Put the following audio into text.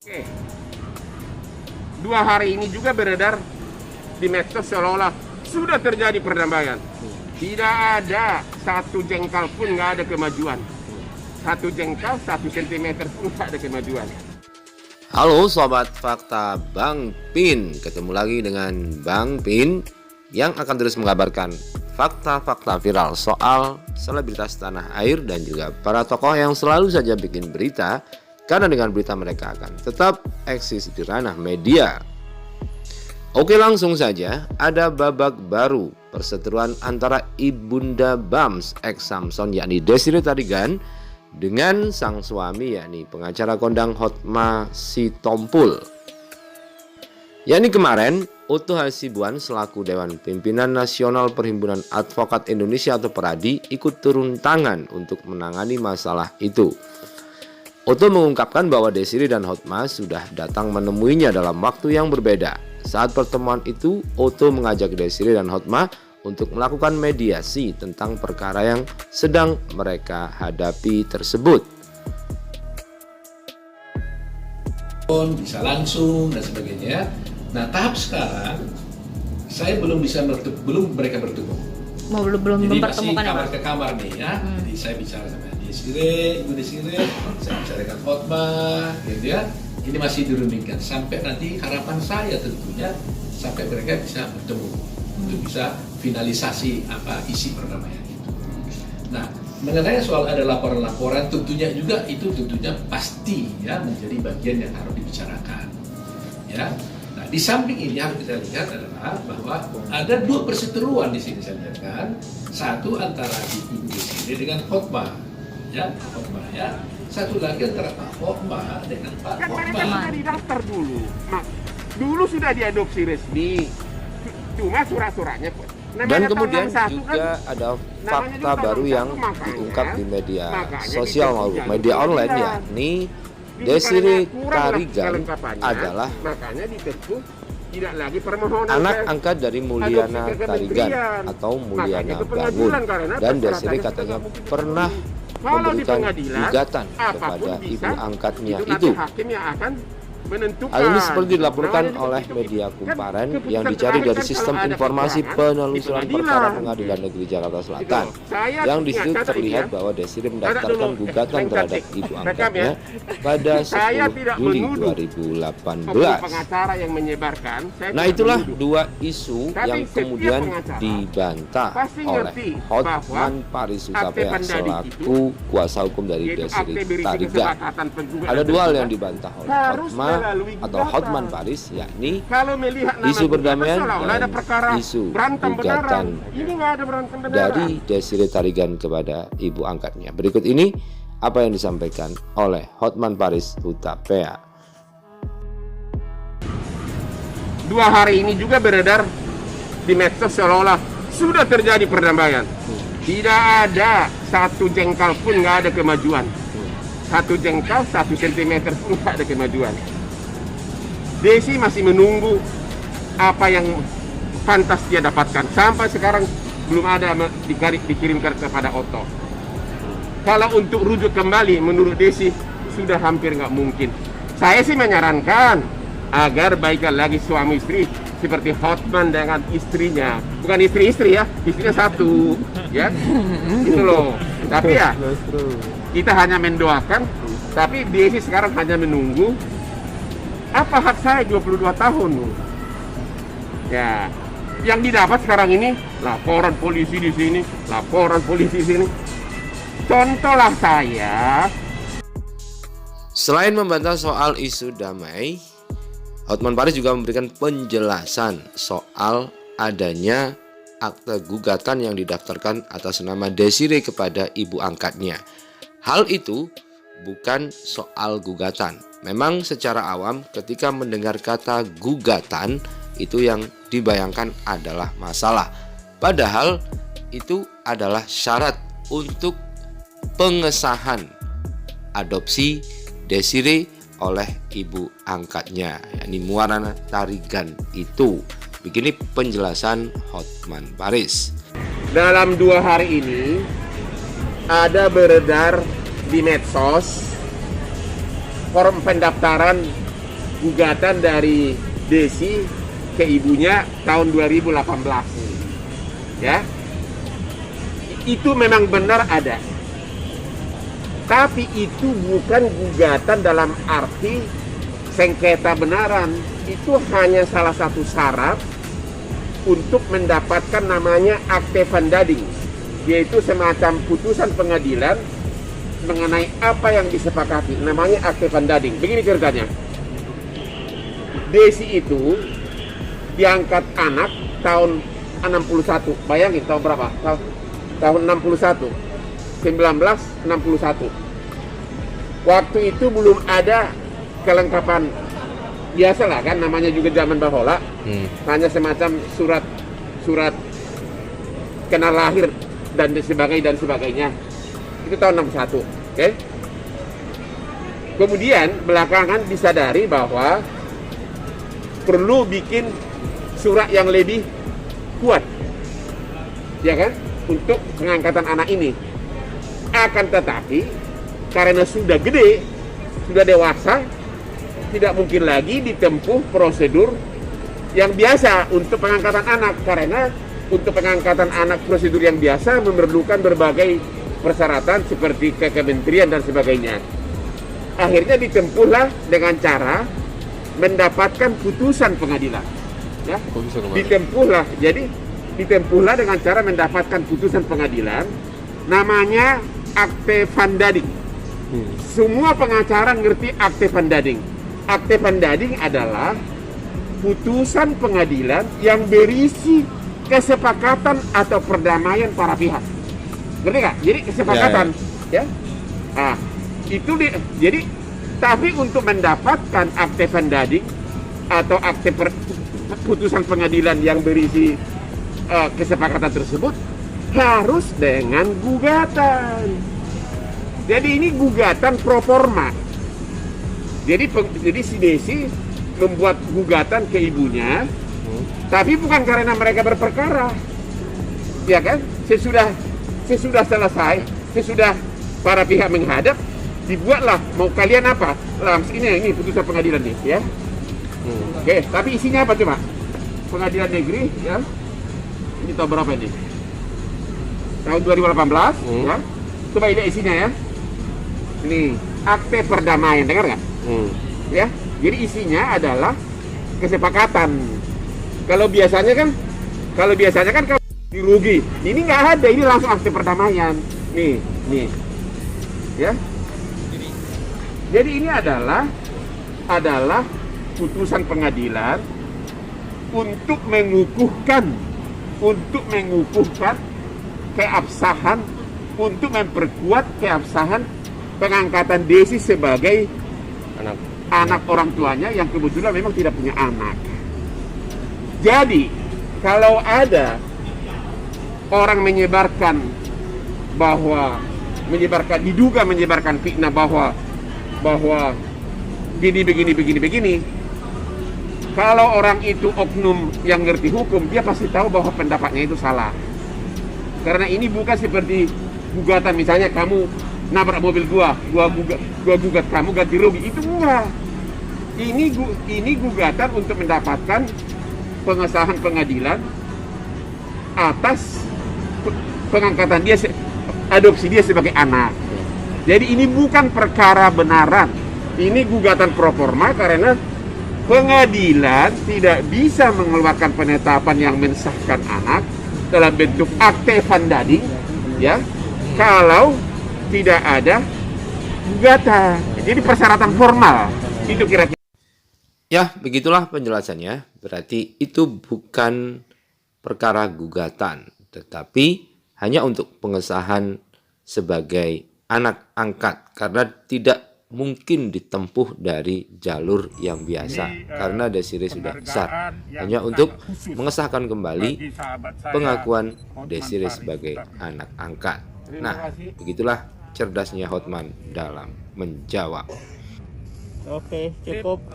Oke. 2 hari ini juga beredar di medsos seolah-olah sudah terjadi perdamaian. Tidak ada satu jengkal pun, nggak ada kemajuan. Satu jengkal, 1 sentimeter pun nggak ada kemajuan. Halo Sobat Fakta Bang Pin, ketemu lagi dengan Bang Pin yang akan terus mengabarkan fakta-fakta viral soal selebritas tanah air dan juga para tokoh yang selalu saja bikin berita, karena dengan berita mereka akan tetap eksis di ranah media. Oke, langsung saja, ada babak baru perseteruan antara Ibunda Bams ex Samson yakni Desiree Tarigan dengan sang suami yakni pengacara kondang Hotma Sitompul. Yakni kemarin Otto Hasibuan selaku Dewan Pimpinan Nasional Perhimpunan Advokat Indonesia atau PERADI ikut turun tangan untuk menangani masalah itu. Otto mengungkapkan bahwa Desiree dan Hotma sudah datang menemuinya dalam waktu yang berbeda. Saat pertemuan itu, Otto mengajak Desiree dan Hotma untuk melakukan mediasi tentang perkara yang sedang mereka hadapi tersebut. Bisa langsung dan sebagainya. Nah, tahap sekarang saya belum mereka bertemu. Belum Jadi mempertemukan masih ya, kamar Pak? ke kamar nih ya. Jadi saya bicara sama Desiree, Ibu Desiree, saya bicarakan Hotma, gitu ya. Ini masih dirundingkan sampai nanti harapan saya tentunya sampai mereka bisa bertemu untuk bisa finalisasi isi perdamaian itu. Nah, mengenai soal ada laporan-laporan tentunya juga itu tentunya pasti ya menjadi bagian yang harus dibicarakan. Ya. Nah, di samping ini harus kita lihat adalah bahwa ada dua perseteruan di sini saya lihat kan. Satu antara Ibu Desiree dengan Hotma. Ya, Hotma ya. Satu lagi antara Pak Hotma dengan Pak Kan mereka Hotma. sudah didaftar dulu. Dulu sudah diadopsi resmi. Cuma surat-suratnya Dan kemudian juga ada fakta baru yang diungkap di media sosial maupun media online, yakni Desiree Tarigan adalah makanya diteguh tidak lagi permohonan anak angkat dari Mulyana Tarigan atau Mulyana Bangun, dan Desiree katanya pernah memberikan gugatan kepada ibu angkatnya itu. Hakim yang akan menentukan. Hal ini seperti dilaporkan oleh media Kumparan yang dicari dari Sistem Informasi Penelusuran Perkara Pengadilan Negeri Jakarta Selatan, yang di situ terlihat bahwa Desiree mendaftarkan gugatan terhadap ibu angkatnya pada 10 Juli 2018. Pengacara yang menyebarkan. Nah, itulah dua isu yang kemudian dibantah oleh Hotman Paris Hutapea selaku kuasa hukum dari Desiree Tarigan. Ada dua hal yang dibantah oleh Hotma atau Hotman Paris, yakni isu perdamaian dan isu gugatan dari Desiree Tarigan kepada ibu angkatnya. Berikut ini apa yang disampaikan oleh Hotman Paris Hutapea. 2 hari ini juga beredar di medsos seolah-olah sudah terjadi perdamaian. Tidak ada satu jengkal pun nggak ada kemajuan. 1 jengkal, 1 sentimeter pun nggak ada kemajuan. Desi masih menunggu apa yang pantas dia dapatkan. Sampai sekarang belum ada dikirimkan kepada Otto. Kalau untuk rujuk kembali menurut Desi sudah hampir nggak mungkin. Saya sih menyarankan agar baikkan lagi suami istri seperti Hotman dengan istrinya. Bukan istri-istri ya, istrinya satu, ya. Itu loh. Tapi ya kita hanya mendoakan. Tapi Desi sekarang hanya menunggu. Apa hak saya 22 tahun? Ya, yang didapat sekarang ini laporan polisi di sini, laporan polisi di sini. Contohlah saya. Selain membantah soal isu damai, Hotman Paris juga memberikan penjelasan soal adanya akte gugatan yang didaftarkan atas nama Desiree kepada ibu angkatnya. Hal itu bukan soal gugatan. Memang secara awam ketika mendengar kata gugatan itu yang dibayangkan adalah masalah. Padahal itu adalah syarat untuk pengesahan adopsi Desiree oleh ibu angkatnya, yakni Mulyana Tarigan itu. Begini penjelasan Hotman Paris. Dalam 2 hari ini ada beredar di medsos form pendaftaran gugatan dari Desi ke ibunya tahun 2018. Ya. Itu memang benar ada. Tapi itu bukan gugatan dalam arti sengketa benaran. Itu hanya salah satu syarat untuk mendapatkan namanya akte vandading, yaitu semacam putusan pengadilan mengenai apa yang disepakati, namanya akte vandading. Begini ceritanya. Desi itu diangkat anak tahun 61. Bayangin tahun berapa? Tahun 61. 1961. Waktu itu belum ada kelengkapan, biasalah kan, namanya juga zaman bahola. Hanya semacam surat kenal lahir dan sebagainya. Itu tahun 61. Oke. Kemudian belakangan disadari bahwa perlu bikin surat yang lebih kuat, ya kan, untuk pengangkatan anak ini. Akan tetapi karena sudah gede, sudah dewasa, tidak mungkin lagi ditempuh prosedur yang biasa untuk pengangkatan anak, karena untuk pengangkatan anak prosedur yang biasa memerlukan berbagai persyaratan seperti ke kementerian dan sebagainya. Akhirnya ditempuhlah dengan cara mendapatkan putusan pengadilan. Ya, ditempuhlah dengan cara mendapatkan putusan pengadilan, namanya akte vandading. Semua pengacara ngerti akte vandading. Akte vandading adalah putusan pengadilan yang berisi kesepakatan atau perdamaian para pihak. Ngerti nggak? Jadi kesepakatan, ya. Nah, jadi tapi untuk mendapatkan akte vandading atau akte putusan pengadilan yang berisi kesepakatan tersebut harus dengan gugatan. Jadi ini gugatan pro forma. Jadi si Desi membuat gugatan ke ibunya, tapi bukan karena mereka berperkara, ya kan? Sesudah selesai, sesudah para pihak menghadap, dibuatlah mau kalian apa? Langsung ini putusan pengadilan nih, ya. Oke, tapi isinya apa coba? Pengadilan negeri, ya. Ini tahun berapa ini? Tahun 2018, ya. Coba ini isinya, ya. Ini akte perdamaian, dengar nggak? Ya, jadi isinya adalah kesepakatan. Kalau biasanya kan kalau dirugi, ini nggak ada, ini langsung akte perdamaian. Nih, ya. Jadi ini adalah putusan pengadilan untuk mengukuhkan keabsahan, untuk memperkuat keabsahan pengangkatan Desi sebagai anak orang tuanya yang kebetulan memang tidak punya anak. Jadi kalau ada orang diduga menyebarkan fitnah bahwa begini, kalau orang itu oknum yang ngerti hukum, dia pasti tahu bahwa pendapatnya itu salah. Karena ini bukan seperti gugatan, misalnya kamu nabrak mobil gua gugat kamu ganti rugi, itu enggak. Ini gugatan untuk mendapatkan pengesahan pengadilan atas pengangkatan dia, adopsi dia sebagai anak. Jadi ini bukan perkara benaran, ini gugatan pro forma karena pengadilan tidak bisa mengeluarkan penetapan yang mensahkan anak dalam bentuk akte vandading, ya, kalau tidak ada gugatan. Jadi persyaratan formal itu kira-kira. Ya, begitulah penjelasannya. Berarti itu bukan perkara gugatan, tetapi hanya untuk pengesahan sebagai anak angkat, karena tidak mungkin ditempuh dari jalur yang biasa karena Desiree sudah besar, hanya untuk mengesahkan kembali pengakuan Desiree sebagai anak angkat. Nah, begitulah cerdasnya Hotman dalam menjawab. Oke, cukup.